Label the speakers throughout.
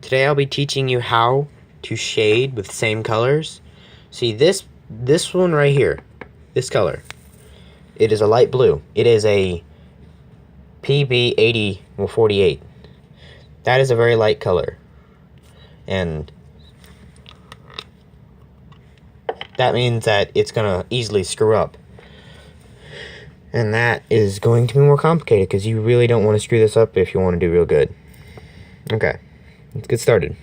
Speaker 1: Today I'll be teaching you how to shade with same colors. See this one right here, this color. It is a light blue. It is a PB8048. That is a very light color. And that means that it's gonna easily screw up. And that is going to be more complicated because you really don't want to screw this up if you want to do real good. Okay, let's get started.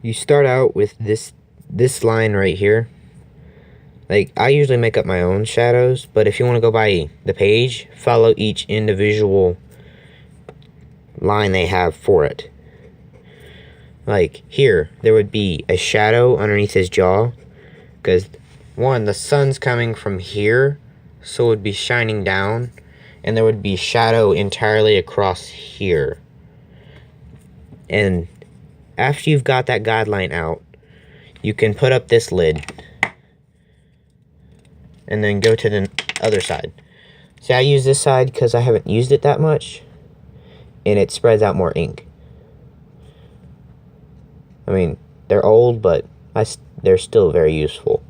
Speaker 1: You start out with this line right here. Like, I usually make up my own shadows, but if you want to go by the page, follow each individual line they have for it. Like, here, there would be a shadow underneath his jaw, because, one, the sun's coming from here, so it would be shining down, and there would be shadow entirely across here. And after you've got that guideline out, you can put up this lid, and then go to the other side. See, I use this side because I haven't used it that much, and it spreads out more ink. I mean, they're old, but they're still very useful.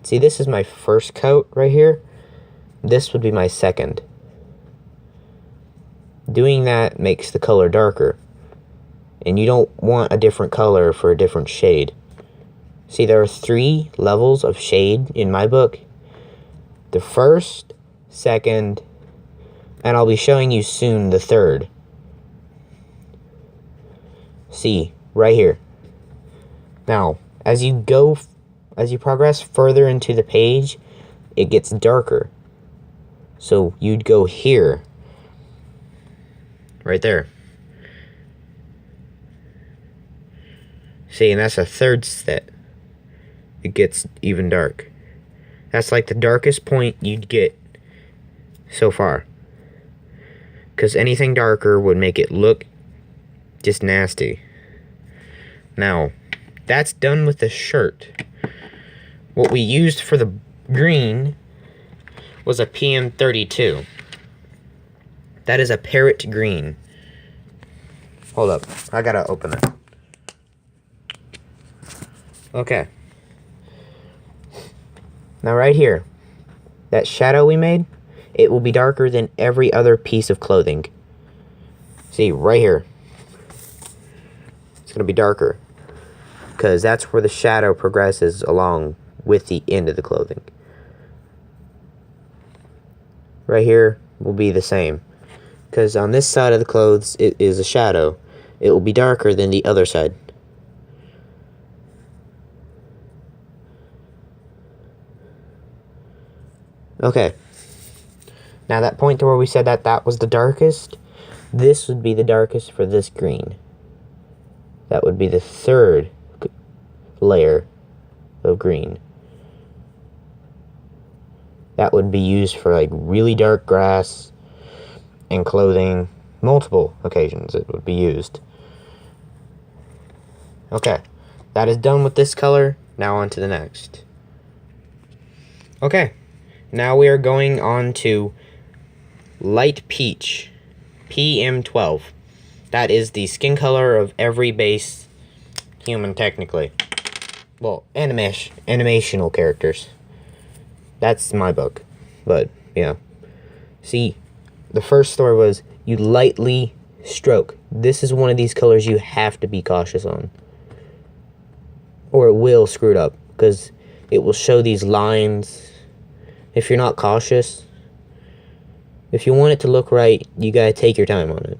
Speaker 1: See, this is my first coat right here. This would be my second. Doing that makes the color darker, and you don't want a different color for a different shade. See, there are 3 levels of shade in my book. The first, second, and I'll be showing you soon the third. See, right here. Now, as you progress further into the page, it gets darker. So you'd go here. Right there. See, and that's a third step. It gets even dark. That's like the darkest point you'd get so far. Because anything darker would make it look just nasty. Now, that's done with the shirt. What we used for the green was a PM32. That is a parrot green. Hold up, I gotta open it. Okay. Now right here, that shadow we made, it will be darker than every other piece of clothing. See, right here. It's gonna be darker, because that's where the shadow progresses along with the end of the clothing. Right here will be the same, because on this side of the clothes it is a shadow. It will be darker than the other side. Okay, now that point to where we said that was the darkest, this would be the darkest for this green. That would be the third layer of green. That would be used for like really dark grass and clothing. Multiple occasions it would be used. Okay, that is done with this color. Now on to the next. Okay, now we are going on to light peach, PM12. That is the skin color of every base human, technically. Well, animational characters. That's my book. But, yeah. See, the first story was you lightly stroke. This is one of these colors you have to be cautious on, or it will screw it up, because it will show these lines if you're not cautious. If you want it to look right, you gotta take your time on it.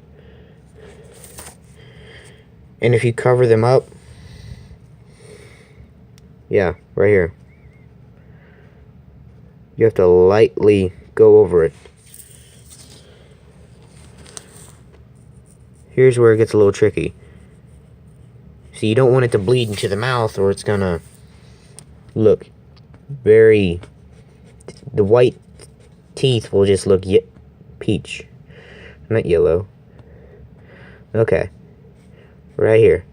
Speaker 1: And if you cover them up, yeah, right here, you have to lightly go over it. Here's where it gets a little tricky. See, you don't want it to bleed into the mouth, or it's gonna look very... The white teeth will just look peach, not yellow. Okay, right here.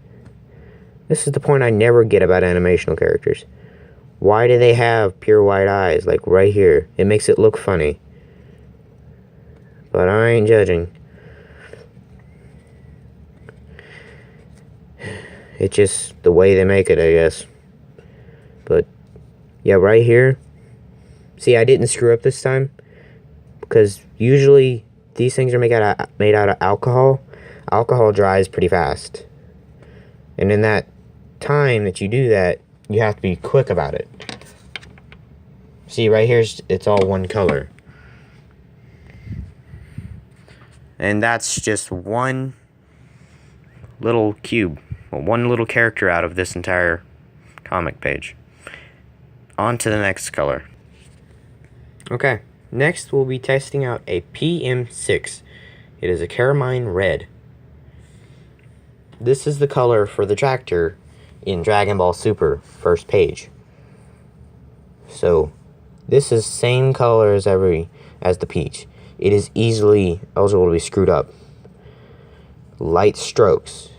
Speaker 1: This is the point I never get about animational characters. Why do they have pure white eyes, like right here? It makes it look funny. But I ain't judging. It's just the way they make it, I guess. But yeah, right here. See, I didn't screw up this time, because usually these things are made out of alcohol. Alcohol dries pretty fast, and in that time that you do that, you have to be quick about it. See, right here, it's all one color, and that's just one little cube, well, one little character out of this entire comic page. On to the next color. Okay, next we'll be testing out a PM6. It is a carmine red. This is the color for the tractor in Dragon Ball Super first page. So this is same color as the peach. It is easily eligible to be screwed up. Light strokes.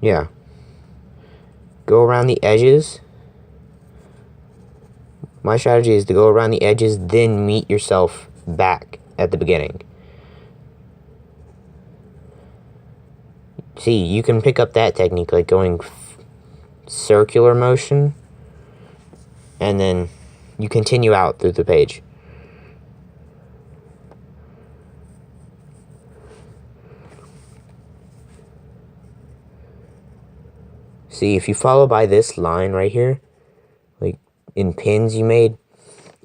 Speaker 1: Yeah. Go around the edges. My strategy is to go around the edges, then meet yourself back at the beginning. See, you can pick up that technique, like going circular motion, and then you continue out through the page. See, if you follow by this line right here, like in pins you made,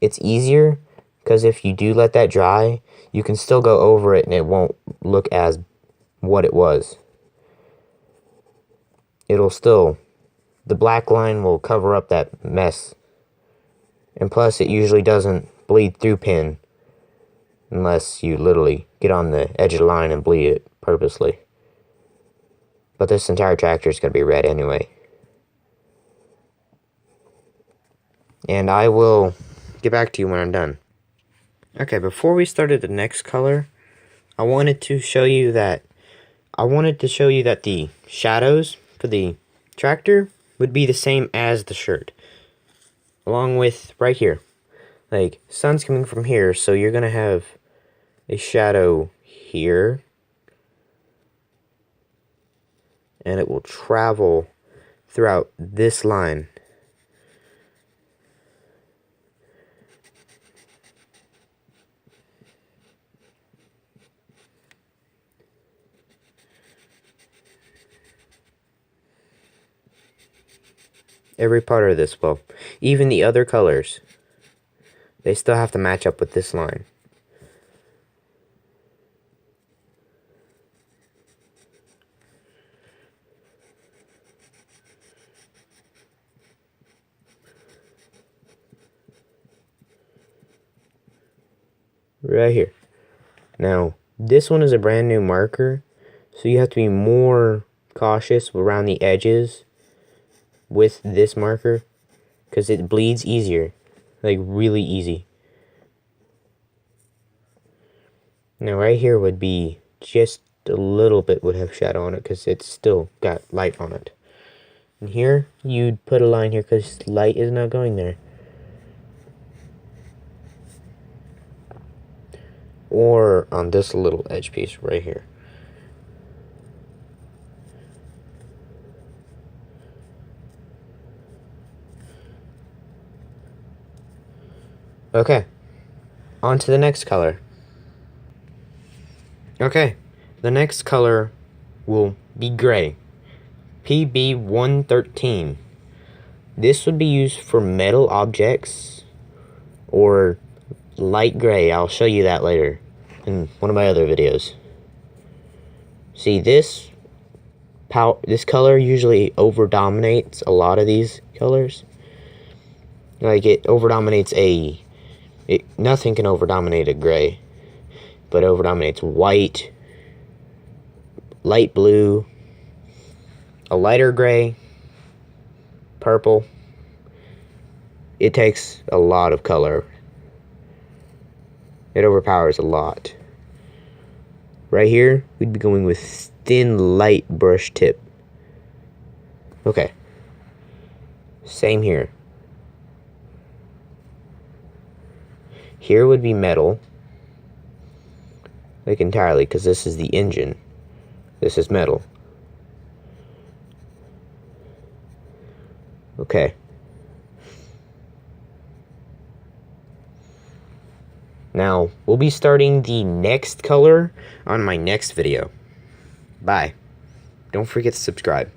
Speaker 1: it's easier, because if you do let that dry, you can still go over it and it won't look as what it was. It'll still, the black line will cover up that mess. And plus, it usually doesn't bleed through pin unless you literally get on the edge of the line and bleed it purposely. But this entire tractor is going to be red anyway. And I will get back to you when I'm done. Okay, before we started the next color, I wanted to show you that the shadows for the tractor would be the same as the shirt. Along with right here. Like, sun's coming from here, so you're going to have a shadow here. And it will travel throughout this line. Every part of this will. Even the other colors. They still have to match up with this line. Right here. Now, this one is a brand new marker, so you have to be more cautious around the edges with this marker, because it bleeds easier, like really easy. Now right here would be just a little bit would have shadow on it, because it's still got light on it. And here you'd put a line here because light is not going there. Or on this little edge piece right here. Okay, on to the next color. Okay, the next color will be gray. PB113. This would be used for metal objects or light gray. I'll show you that later in one of my other videos. See, this color usually over-dominates a lot of these colors. Like, it over-dominates nothing can over-dominate a gray, but it over-dominates white, light blue, a lighter gray, purple. It takes a lot of color. It overpowers a lot. Right here, we'd be going with thin, light brush tip. Okay. Same here. Here would be metal. Like entirely, because this is the engine. This is metal. Okay. Now, we'll be starting the next color on my next video. Bye. Don't forget to subscribe.